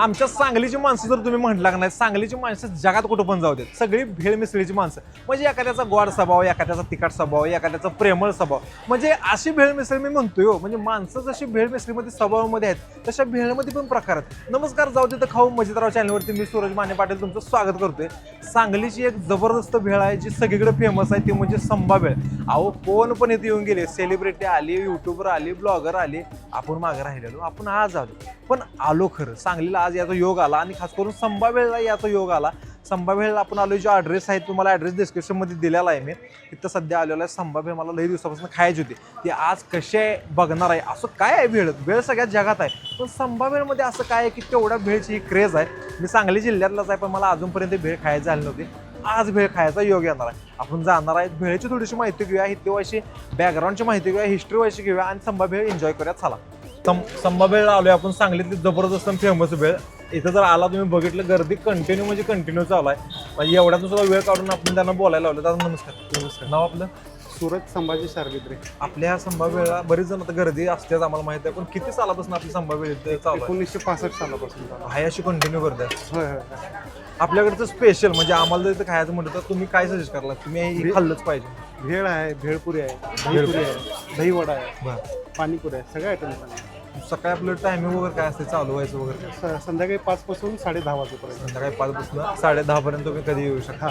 आमच्या सांगलीची माणसं जर तुम्ही म्हटला का नाही, सांगलीची माणसं जगात कुठं पण जाऊ देत, सगळी भेळ मिसळीची माणसं. म्हणजे एखाद्याचा गोड स्वभाव, एखाद्याचा तिखट स्वभाव, एखाद्याचा प्रेमळ स्वभाव, म्हणजे अशी भेळ मिसळ मी म्हणतोय हो. म्हणजे माणसं जशी भेळ मिसळीमध्ये स्वभावामध्ये आहेत तशा भेळमध्ये पण प्रकार आहेत. नमस्कार, जाऊ दे तर खाऊ मजेदार चॅनलवरती मी सूरज माने पाटील तुमचं स्वागत करतोय. सांगलीची एक जबरदस्त भेळ आहे जी सगळीकडे फेमस आहे, ती म्हणजे संभा भेळ. अहो कोण पण इथे येऊन गेले, सेलिब्रिटी आली, युट्यूबर आली, ब्लॉगर आले, आपण मागे राहिलेलो, आपण आज आलो. पण आलो खरं सांगलीला, आज याचा योग आला आणि खास करून संभा भेळला याचा योग आला. संभा भेळला आपण आलो, जो ॲड्रेस आहे तुम्हाला ॲड्रेस डिस्क्रिप्शन मध्ये दिलेला आहे. मी तिथं सध्या आलेलो आहे. संभा भेळ मला लई दिवसापासून खायची होती, ती आज कशी आहे बघणार आहे. असं काय आहे भेळ, भेळ सगळ्यात जगात आहे, पण संभा भेळमध्ये असं काय आहे की तेवढ्या भेळची ही क्रेज आहे. मी सांगली जिल्ह्यातलाच आहे, पण मला अजूनपर्यंत भेळ खायची झाली नव्हती. आज भेळ खायचा योग येणार आहे. आपण जाणार आहे, भेळची थोडीशी माहिती घेऊया, इतिहासाची बॅकग्राऊंडची माहिती घेऊया, हिस्ट्री वाईची घेऊया आणि संभा भेळ एन्जॉय करूया. चला, संभा भेळ आलोय आपण, सांगलीतली जबरदस्त फेमस भेळ. इथं जर आला तुम्ही बघितलं, गर्दी कंटिन्यू म्हणजे कंटिन्यू चालू आहे. म्हणजे एवढ्यातून सुद्धा वेळ काढून आपण त्यांना बोलायला लावलं. दादा नमस्कार. नमस्कार. नाव आपलं? सूरज संभाजी शार्वित्रे. आपल्या ह्या संभा भेळला बरीच जण आता गर्दी असतेच आम्हाला माहिती आहे, पण किती सालापासून आपली संभा भेळ इथे चालू आहे? 1965 सालापासून चालू आहे अशी कंटिन्यू गर्दी आहे. होय होय. आपल्याकडचं स्पेशल म्हणजे आम्हाला जर इथं खायचं म्हटलं तर तुम्ही काय सजेस्ट कराल? तुम्ही हे खाल्लंच पाहिजे. भेळ आहे, भेळपुरी आहे, दहीपुरी आहे, दहीवडा आहे, बरं. पाणीपुरी आहे, सगळे आयटम आहे. सकाळी आपलं टायमिंग वगैरे काय असते चालू व्हायचं वगैरे? संध्याकाळी 5 पासून 10:30 वाजेपर्यंत. संध्याकाळी 5 पासून 10:30 पर्यंत तुम्ही कधी येऊ शकता.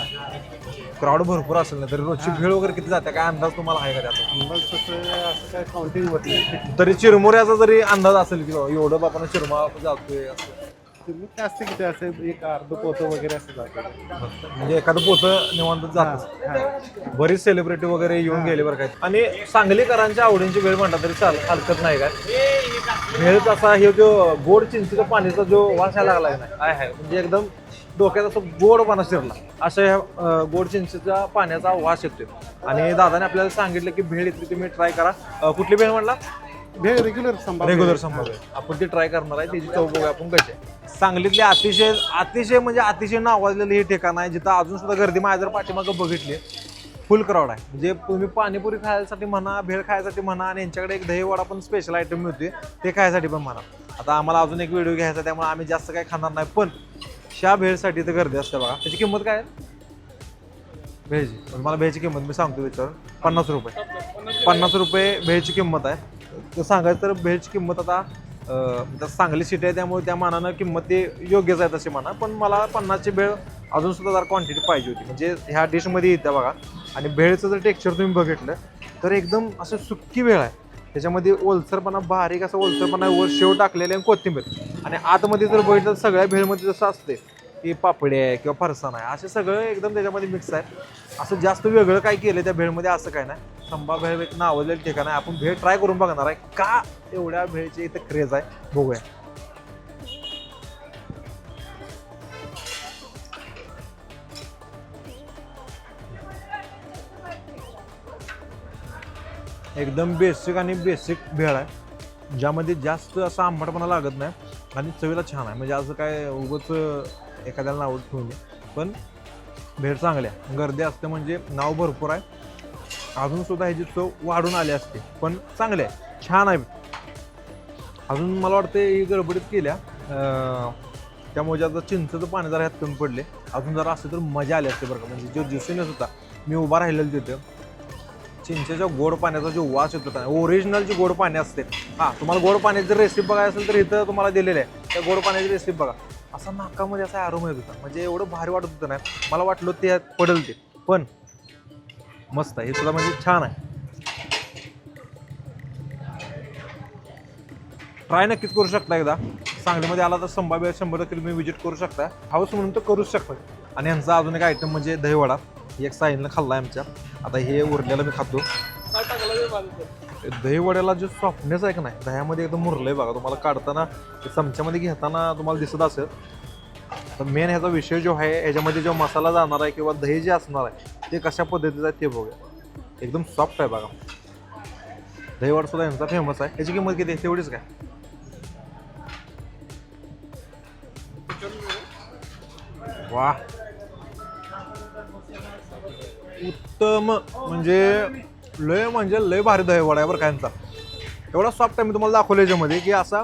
क्राऊड भरपूर असेल ना, तरी रोजची भेळ वगैरे किती जाते काय अंदाज तुम्हाला आहे का त्याचा? अंदाज असं काय काउंटिंग होत नाही. तरी चिरमुऱ्याचा जरी अंदाज असेल की बाबा एवढं बापानं चिरमुरा जातोय असं, तुम्ही काय असते की ते असं एक अर्ध पोतं वगैरे असं जातं. म्हणजे एखादं पोतं निवांत जात. बरीच सेलिब्रिटी वगैरे येऊन गेले बरं काय. आणि सांगलीकरांच्या आवडीची भेळ म्हणता तरी हरकत नाही काय. भेळच असा हे जो गोड चिंचेच्या पाण्याचा जो वास यायला लागलाय ना, काय आहे म्हणजे एकदम डोक्यात असं गोडपणा शिरला, अशा ह्या गोड चिंचेच्या पाण्याचा वास येतोय. आणि दादाने आपल्याला सांगितलं की भेळ इथली तुम्ही ट्राय करा. कुठली भेळ म्हणला? भेळ रेग्युलर संभा. रेग्युलर संभा भेळ आपण ती ट्राय करणार आहे. त्याची चव बघूया आपण कशी आहे. सांगलीतले अतिशय अतिशय म्हणजे अतिशय नावाजलेलं हे ठिकाण आहे जिथं अजून सुद्धा गर्दी माझ्या जर पाठीमागं बघितली फुल क्राऊड आहे. म्हणजे तुम्ही पाणीपुरी खायसाठी म्हणा, भेळ खायसाठी म्हणा, आणि यांच्याकडे एक दहीवडा पण स्पेशल आयटम मिळते ते खायसाठी पण म्हणा. आता आम्हाला अजून एक व्हिडिओ घ्यायचा, त्यामुळे आम्ही जास्त काही खाणार नाही, पण ह्या भेळसाठी तर गर्दी असते बघा. त्याची किंमत काय आहे भेळची? मला भेळची किंमत मी सांगतो विचारून, 50 रुपये. 50 रुपये भेळची किंमत आहे. तर सांगायचं तर भेळची किंमत आता सांगली सिटी आहे त्यामुळे त्या मानानं किंमत ते योग्यच आहे तसे म्हणा, पण मला 50ची भेळ अजून सुद्धा जरा क्वांटिटी पाहिजे होती. म्हणजे ह्या डिशमध्ये येते बघा. आणि भेळचं जर टेक्स्चर तुम्ही बघितलं तर एकदम असं सुक्की भेळ आहे. त्याच्यामध्ये ओलसरपणा, बारीक असं ओलसरपणा, वर शेव टाकलेले आणि कोथिंबीर. आणि आतमध्ये जर बघितलं सगळ्या भेळमध्ये जसं असते की पापडी आहे किंवा फरसाण आहे, असे सगळं एकदम त्याच्यामध्ये मिक्स आहे. असं जास्त वेगळं काय केलं त्या भेळमध्ये असं काय नाही. संभा भेळ एक नावाजलेलं ठिकाण आहे. आपण भेळ ट्राय करून बघणार आहे का एवढ्या भेळची इथं क्रेज आहे, बघूया. एकदम बेसिक आणि बेसिक भेळ आहे, ज्यामध्ये जास्त असा आंबटपणा लागत नाही आणि चवीला छान आहे. म्हणजे असं काय उगाच एखाद्याला नाव ठेवून पण भेळ चांगली आहे. गर्दी असते म्हणजे नाव भरपूर आहे, अजून सुद्धा ह्याची चव वाढून आली असते, पण चांगले आहे, छान आहे. अजून मला वाटतं ही गडबडीत केल्या त्यामुळे ज्याचं चिंचेचं पाणी जरा ह्यात कमी पडले. अजून जरा असते तर मजा आली असते बरं का. म्हणजे जो दिसूनच होता मी उभा राहिलेलं तिथं, चिंचेच्या गोड पाण्याचा जो वास येतो होता, ओरिजिनल जी गोड पाणी असते. हां, तुम्हाला गोड पाण्याची जर रेसिपी बघायला असेल तर इथं तुम्हाला दिलेलं आहे, त्या गोड पाण्याची रेसिपी बघा. असा नाकामध्ये असा आरोम येत होता, म्हणजे एवढं भारी वाटत होतं नाही. मला वाटलं ते पडेल ते, पण मस्त आहे हे सुद्धा, म्हणजे छान आहे. ट्राय नक्कीच करू शकता. एकदा सांगलीमध्ये आला तर संभा भेळ 100% तुम्ही विजिट करू शकता. हाऊस म्हणून तर करूच शकता. आणि यांचा अजून एक आयटम म्हणजे दहीवडा, एक साईनला खाल्ला आहे आमच्या. आता हे उरलेलं मी खातो. दहीवड्याला जो सॉफ्टनेस आहे का नाही, दह्यामध्ये एकदम मुरलंय बघा. तुम्हाला काढताना चमच्यामध्ये घेताना तुम्हाला दिसत असेल. तर मेन ह्याचा विषय जो आहे, ह्याच्यामध्ये जो मसाला जाणार आहे किंवा दही जे असणार आहे ते कशा पद्धतीचं आहे ते बघूया. एकदम सॉफ्ट आहे बघा. दहीवडा सुद्धा यांचा फेमस आहे. याची किंमत किती आहे तेवढीच काय? वा, उत्तम. म्हणजे लय भारी दहीवडा आहे बरं का यांचा. एवढा सॉफ्ट आहे, मी तुम्हाला दाखवलं याच्यामध्ये की असा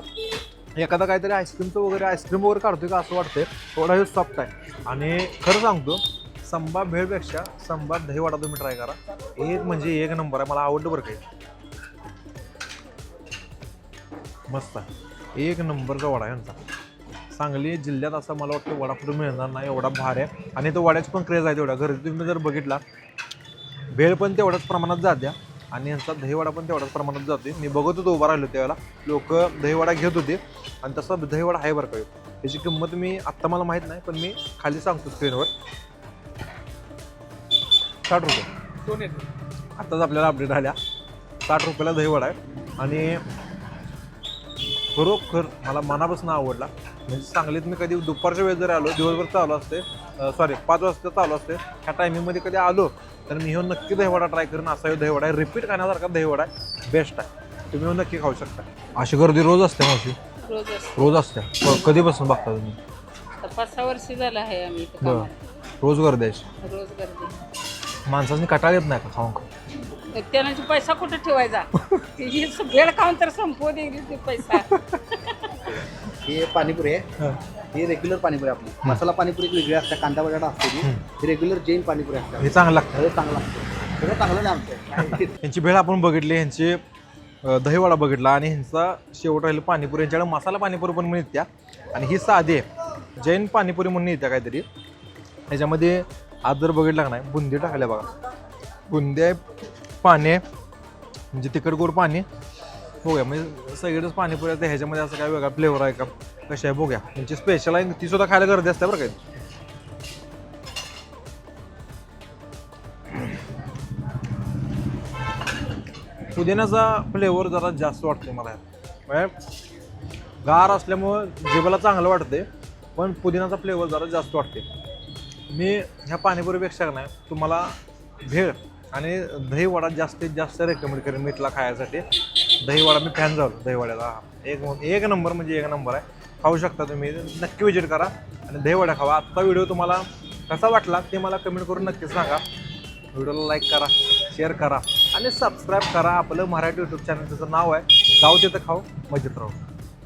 एखादा काहीतरी आईस्क्रीमचं वगैरे आईस्क्रीम वगैरे काढतोय का असं वाटतंय. थोडा हे सॉफ्ट आहे. आणि खरं सांगतो संभा भेळपेक्षा संभा दहीवडा तुम्ही ट्राय करा. एक म्हणजे एक नंबर आहे. मला आवडलं बरं काही. मस्त आहे. एक नंबरचा वडा आहे यांचा. सांगली जिल्ह्यात असं मला वाटतं वडा कुठं मिळणार नाही एवढा भारी आहे. आणि तो वड्याची पण क्रेज आहे तेवढ्या. घरी तुम्ही जर बघितला भेळ पण तेवढ्याच प्रमाणात जात्या आणि यांचा दहीवडा पण तेवढ्याच प्रमाणात जाते. मी बघत होतो उभा राहिलो त्यावेळेला लोक दहीवडा घेत होते आणि तसा दहीवडा आहे बरं का. त्याची किंमत मी आत्ता मला माहीत नाही पण मी खाली सांगतो स्क्रीनवर. 60 रुपये. आत्ताच आपल्याला अपडेट आल्या. 60 रुपयाला दहीवडा आहे. आणि खरोखर मला मनापासून आवडला. म्हणजे सांगलीत मी कधी दुपारच्या वेळेस जर आलो दिवसभर चालू असते 5 वाजता चालू असते ह्या टायमिंगमध्ये कधी आलो तर मी हे नक्की दहीवडा ट्राय करेन. असा दहीवडा आहे. रिपीट खाण्यासारखा दहीवडा आहे. बेस्ट आहे. तुम्ही हे नक्की खाऊ शकता. अशी गर्दी रोज असते मावशी. रोज असते. कधीपासून बघता तुम्ही? 5-6 वर्ष झालं आहे आम्ही इथं बरं. कामाला. रोज गर्दी आहे. रोज गर्दी. माणसांनी कटाळ येत नाही का खाऊन? त्याला पैसा कुठे ठेवायचा तिची भेळ खाऊन तर संपवू दे ते पैसा. हे पाणीपुरी आहे. ही रेग्युलर पाणीपुरी आपली. मसाला पाणीपुरी वेगळी असते. कांदा बटाटा असते ही रेग्युलर जैन पाणीपुरी असते. हे चांगलं लागतं. हे चांगलं लागतं. सगळं चांगलं नाही आमचं. यांची भेळ आपण बघितली. ह्यांची दहीवडा बघितला आणि ह्यांचा शेवट राहिलं पाणीपुरी. यांच्याकडे मसाला पाणीपुरी पण मिळत्या आणि ही साधी आहे जैन पाणीपुरी म्हणून येत्या काहीतरी. ह्याच्यामध्ये आज जर बघितलं का नाही बुंदी टाकल्या बघा. बुंदी आहे, पाणी आहे म्हणजे तिखट गोड पाणी. बघूया म्हणजे सगळीकडेच पाणीपुरी आहे. ह्याच्यामध्ये असं काय वेगळा फ्लेवर आहे का कशी आहे बघूया. त्यांची स्पेशल आहे ती सुद्धा खायला गर्दी असते बरं काही. पुदिन्याचा फ्लेवर जरा जास्त वाटतो मला. म्हणजे गार असल्यामुळं जिभेला चांगलं वाटते पण पुदिन्याचा फ्लेवर जरा जास्त वाटते. मी ह्या पाणीपुरीपेक्षा नाही तुम्हाला भेळ आणि दहीवडा जास्तीत जास्त रेकमेंड करेन मीठला खायसाठी. दहीवडा मी फॅन झालो दहीवड्याला. एक नंबर म्हणजे एक नंबर आहे. खाऊ शकता तुम्ही. नक्की विजिट करा आणि दहीवडा खावा. आत्ता व्हिडिओ तुम्हाला कसा वाटला ते मला कमेंट करून नक्कीच सांगा. व्हिडिओला लाईक करा, शेअर करा आणि सबस्क्राईब करा. आपलं मराठी यूट्यूब चॅनल त्याचं नाव आहे जाऊ तिथं खाऊ मजेत राहू.